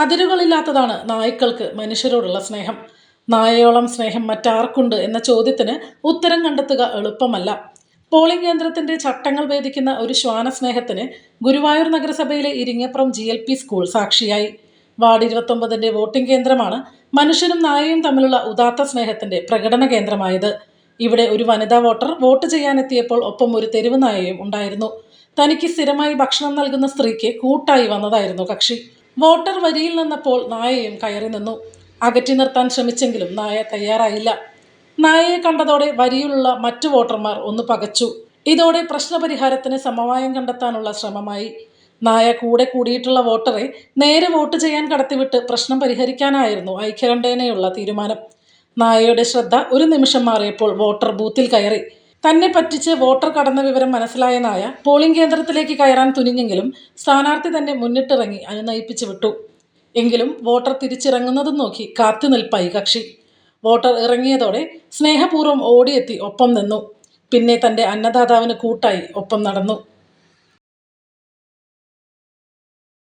അതിരുകളില്ലാത്തതാണ് നായ്ക്കൾക്ക് മനുഷ്യരോടുള്ള സ്നേഹം. നായയോളം സ്നേഹം മറ്റാർക്കുണ്ട് എന്ന ചോദ്യത്തിന് ഉത്തരം കണ്ടെത്തുക എളുപ്പമല്ല. പോളിംഗ് കേന്ദ്രത്തിന്റെ ചട്ടങ്ങൾ ഭേദിക്കുന്ന ഒരു ശ്വാന സ്നേഹത്തിന് ഗുരുവായൂർ നഗരസഭയിലെ ഇരിങ്ങപ്പുറം GLP സ്കൂൾ സാക്ഷിയായി. വാർഡ് 29ന്റെ വോട്ടിംഗ് കേന്ദ്രമാണ് മനുഷ്യനും നായയും തമ്മിലുള്ള ഉദാത്ത സ്നേഹത്തിന്റെ പ്രകടന കേന്ദ്രമായത്. ഇവിടെ ഒരു വനിതാ വോട്ടർ വോട്ട് ചെയ്യാനെത്തിയപ്പോൾ ഒപ്പം ഒരു തെരുവ് നായയും ഉണ്ടായിരുന്നു. തനിക്ക് സ്ഥിരമായി ഭക്ഷണം നൽകുന്ന സ്ത്രീക്ക് കൂട്ടായി വന്നതായിരുന്നു കക്ഷി. വോട്ടർ വരിയിൽ നിന്നപ്പോൾ നായയും കയറി നിന്നു. അകറ്റി നിർത്താൻ ശ്രമിച്ചെങ്കിലും നായ തയ്യാറായില്ല. നായയെ കണ്ടതോടെ വരിയിലുള്ള മറ്റു വോട്ടർമാർ ഒന്ന് പകച്ചു. ഇതോടെ പ്രശ്നപരിഹാരത്തിന് സമവായം കണ്ടെത്താനുള്ള ശ്രമമായി. നായ കൂടെ കൂടിയിട്ടുള്ള വോട്ടറെ നേരെ വോട്ട് ചെയ്യാൻ കടത്തിവിട്ട് പ്രശ്നം പരിഹരിക്കാനായിരുന്നു ഐക്യകണ്ഠേനയുള്ള തീരുമാനം. നായയുടെ ശ്രദ്ധ ഒരു നിമിഷം മാറിയപ്പോൾ വോട്ടർ ബൂത്തിൽ കയറി. തന്നെ പറ്റിച്ച് വോട്ടർ കടന്ന വിവരം മനസ്സിലായ നായ പോളിംഗ് കേന്ദ്രത്തിലേക്ക് കയറാൻ തുനിഞ്ഞെങ്കിലും സ്ഥാനാർത്ഥി തന്നെ മുന്നിട്ടിറങ്ങി അനുനയിപ്പിച്ചു വിട്ടു. എങ്കിലും വോട്ടർ തിരിച്ചിറങ്ങുന്നതും നോക്കി കാത്തുനിൽപ്പായി കക്ഷി. വോട്ടർ ഇറങ്ങിയതോടെ സ്നേഹപൂർവ്വം ഓടിയെത്തി ഒപ്പം നിന്നു. പിന്നെ തൻ്റെ അന്നദാതാവിന് കൂട്ടായി ഒപ്പം നടന്നു.